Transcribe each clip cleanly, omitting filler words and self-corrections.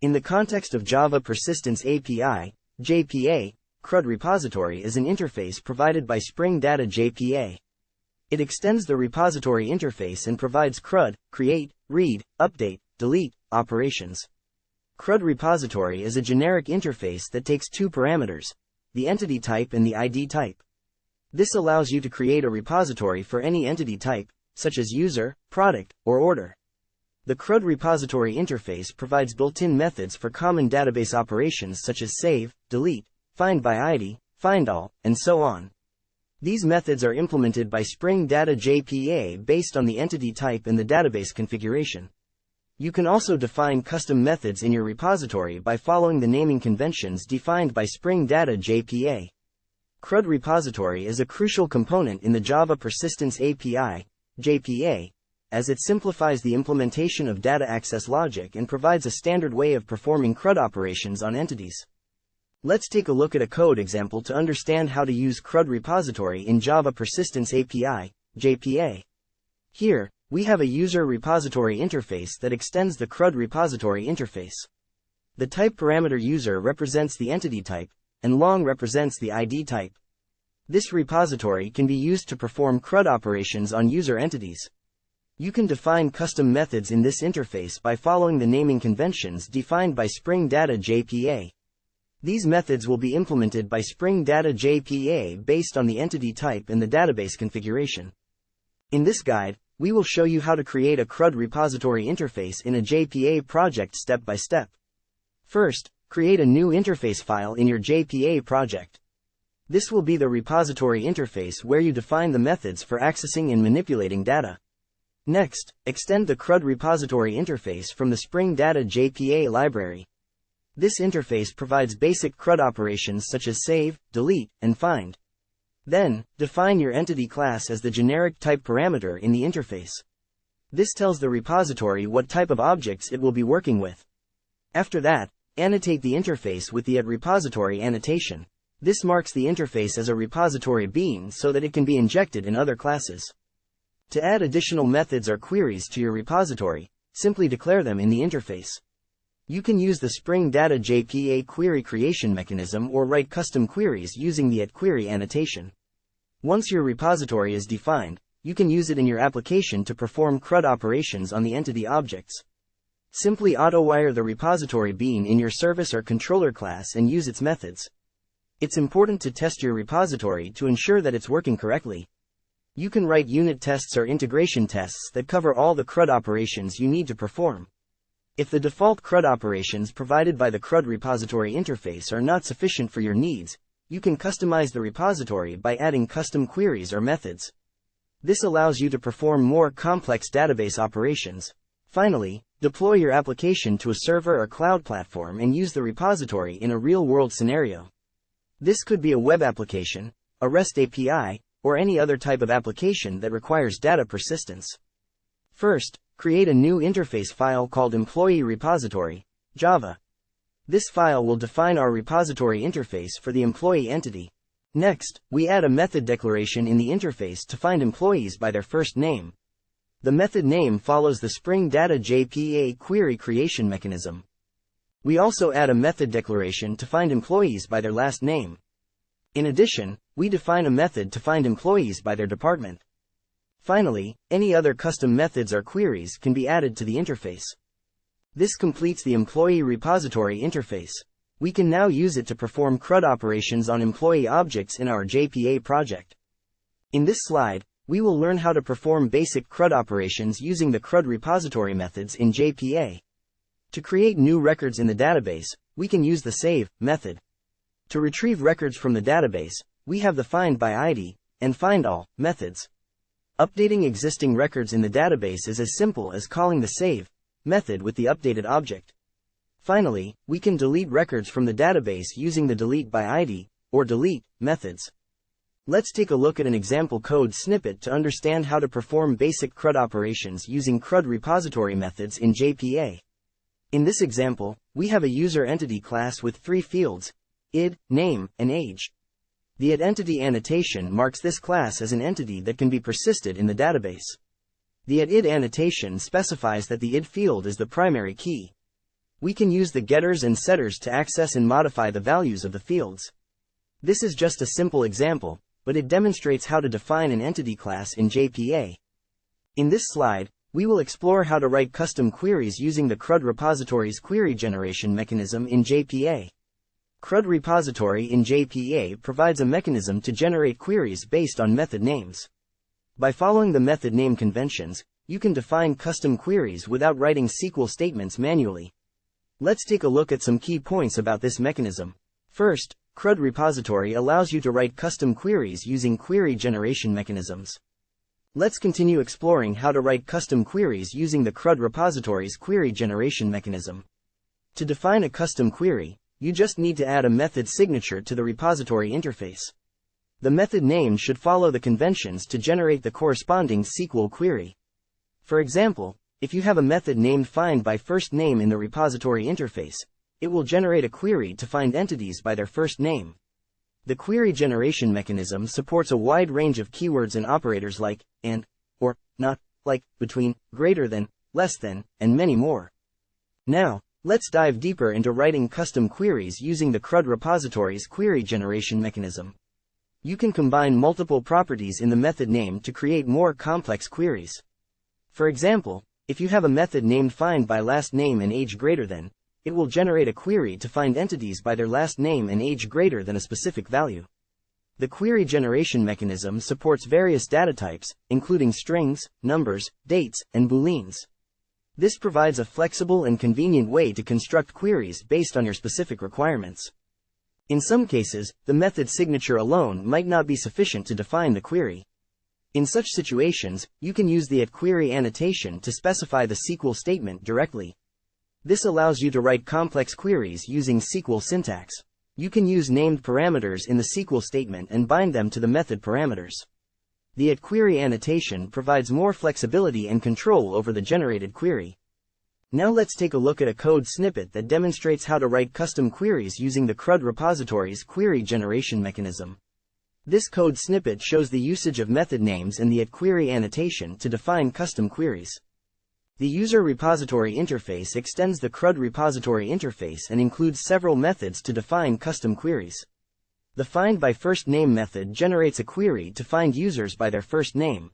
In the context of Java Persistence API, JPA, CRUD Repository is an interface provided by Spring Data JPA. It extends the repository interface and provides CRUD, create, read, update, delete, operations. CRUD Repository is a generic interface that takes two parameters, the entity type and the ID type. This allows you to create a repository for any entity type, such as user, product, or order. The CRUD repository interface provides built-in methods for common database operations such as save, delete, find by ID, find all, and so on. These methods are implemented by Spring Data JPA based on the entity type and the database configuration. You can also define custom methods in your repository by following the naming conventions defined by Spring Data JPA. CRUD repository is a crucial component in the Java Persistence API, JPA, as it simplifies the implementation of data access logic and provides a standard way of performing CRUD operations on entities. Let's take a look at a code example to understand how to use CRUD repository in Java Persistence API, JPA. Here, we have a user repository interface that extends the CRUD repository interface. The type parameter user represents the entity type, and long represents the ID type. This repository can be used to perform CRUD operations on user entities. You can define custom methods in this interface by following the naming conventions defined by Spring Data JPA. These methods will be implemented by Spring Data JPA based on the entity type and the database configuration. In this guide, we will show you how to create a CRUD repository interface in a JPA project step by step. First, create a new interface file in your JPA project. This will be the repository interface where you define the methods for accessing and manipulating data. Next, extend the CRUD repository interface from the Spring Data JPA library. This interface provides basic CRUD operations such as save, delete, and find. Then, define your entity class as the generic type parameter in the interface. This tells the repository what type of objects it will be working with. After that, annotate the interface with the @repository annotation. This marks the interface as a repository bean so that it can be injected in other classes. To add additional methods or queries to your repository, simply declare them in the interface. You can use the Spring Data JPA query creation mechanism or write custom queries using the @query annotation. Once your repository is defined, you can use it in your application to perform CRUD operations on the entity objects. Simply auto-wire the repository bean in your service or controller class and use its methods. It's important to test your repository to ensure that it's working correctly. You can write unit tests or integration tests that cover all the CRUD operations you need to perform. If the default CRUD operations provided by the CRUD repository interface are not sufficient for your needs, you can customize the repository by adding custom queries or methods. This allows you to perform more complex database operations. Finally, deploy your application to a server or cloud platform and use the repository in a real-world scenario. This could be a web application, a REST API, or any other type of application that requires data persistence. First, create a new interface file called Employee Repository, Java. This file will define our repository interface for the employee entity. Next, we add a method declaration in the interface to find employees by their first name. The method name follows the Spring Data JPA query creation mechanism. We also add a method declaration to find employees by their last name. In addition, we define a method to find employees by their department. Finally, any other custom methods or queries can be added to the interface. This completes the employee repository interface. We can now use it to perform CRUD operations on employee objects in our JPA project. In this slide, we will learn how to perform basic CRUD operations using the CRUD repository methods in JPA. To create new records in the database, we can use the save method. To retrieve records from the database, we have the find by ID and find all methods. Updating existing records in the database is as simple as calling the save method with the updated object. Finally, we can delete records from the database using the delete by ID or delete methods. Let's take a look at an example code snippet to understand how to perform basic CRUD operations using CRUD repository methods in JPA. In this example, we have a user entity class with 3 fields: id, name, and age. The id annotation marks this class as an entity that can be persisted in the database. The id annotation specifies that the id field is the primary key. We can use the getters and setters to access and modify the values of the fields. This is just a simple example, but it demonstrates how to define an entity class in JPA. In this slide, we will explore how to write custom queries using the CRUD repository's query generation mechanism in JPA. CRUD repository in JPA provides a mechanism to generate queries based on method names. By following the method name conventions, you can define custom queries without writing SQL statements manually. Let's take a look at some key points about this mechanism. First, CRUD repository allows you to write custom queries using query generation mechanisms. Let's continue exploring how to write custom queries using the CRUD repository's query generation mechanism. To define a custom query, you just need to add a method signature to the repository interface. The method name should follow the conventions to generate the corresponding SQL query. For example, if you have a method named find by first name in the repository interface, it will generate a query to find entities by their first name. The query generation mechanism supports a wide range of keywords and operators like and, or, not, like, between, greater than, less than, and many more. Now, let's dive deeper into writing custom queries using the CRUD repository's query generation mechanism. You can combine multiple properties in the method name to create more complex queries. For example, if you have a method named find by last name and age greater than, it will generate a query to find entities by their last name and age greater than a specific value. The query generation mechanism supports various data types, including strings, numbers, dates, and booleans. This provides a flexible and convenient way to construct queries based on your specific requirements. In some cases, the method signature alone might not be sufficient to define the query. In such situations, you can use the @query annotation to specify the SQL statement directly. This allows you to write complex queries using SQL syntax. You can use named parameters in the SQL statement and bind them to the method parameters. The @query annotation provides more flexibility and control over the generated query. Now let's take a look at a code snippet that demonstrates how to write custom queries using the CRUD repository's query generation mechanism. This code snippet shows the usage of method names and the @query annotation to define custom queries. The user repository interface extends the CRUD repository interface and includes several methods to define custom queries. The find by first name method generates a query to find users by their first name.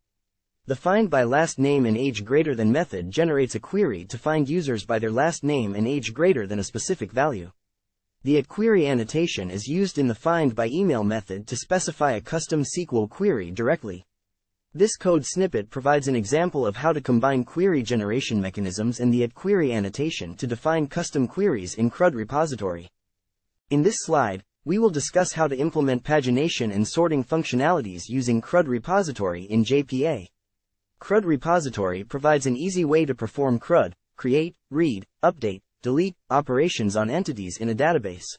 The find by last name and age greater than method generates a query to find users by their last name and age greater than a specific value. The @query annotation is used in the find by email method to specify a custom SQL query directly. This code snippet provides an example of how to combine query generation mechanisms and the @query annotation to define custom queries in CRUD repository. In this slide, we will discuss how to implement pagination and sorting functionalities using CRUD repository in JPA. CRUD repository provides an easy way to perform CRUD, create, read, update, delete, operations on entities in a database.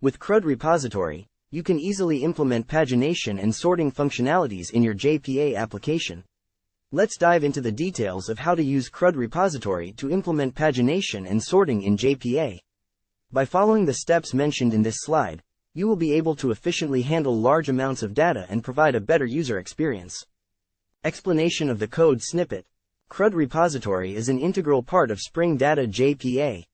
With CRUD repository, you can easily implement pagination and sorting functionalities in your JPA application. Let's dive into the details of how to use CRUD repository to implement pagination and sorting in JPA. By following the steps mentioned in this slide, you will be able to efficiently handle large amounts of data and provide a better user experience. Explanation of the code snippet. CRUD repository is an integral part of Spring Data JPA.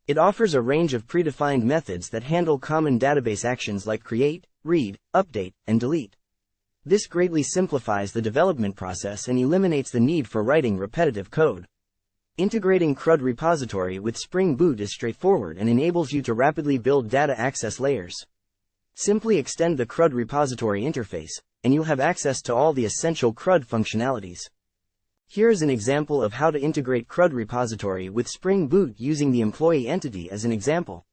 It offers a range of predefined methods that handle common database actions like create, read, update, and delete. This greatly simplifies the development process and eliminates the need for writing repetitive code. Integrating CRUD repository with Spring Boot is straightforward and enables you to rapidly build data access layers. Simply extend the CRUD repository interface, and you'll have access to all the essential CRUD functionalities. Here is an example of how to integrate CRUD repository with Spring Boot using the employee entity as an example.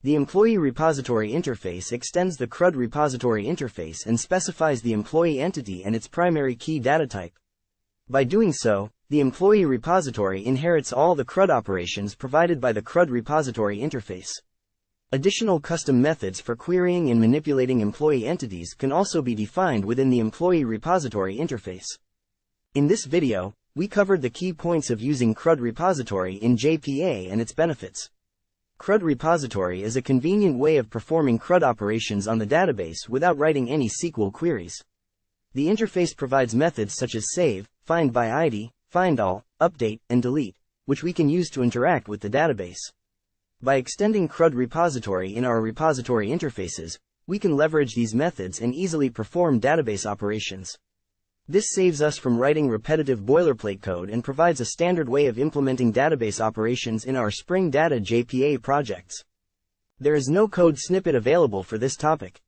The employee repository interface extends the CRUD repository interface and specifies the employee entity and its primary key data type. By doing so, the employee repository inherits all the CRUD operations provided by the CRUD repository interface. Additional custom methods for querying and manipulating employee entities can also be defined within the employee repository interface. In this video, we covered the key points of using CRUD repository in JPA and its benefits. CRUD repository is a convenient way of performing CRUD operations on the database without writing any SQL queries. The interface provides methods such as save, find by ID, find all, update, and delete, which we can use to interact with the database. By extending CRUD Repository in our repository interfaces, we can leverage these methods and easily perform database operations. This saves us from writing repetitive boilerplate code and provides a standard way of implementing database operations in our Spring Data JPA projects. There is no code snippet available for this topic.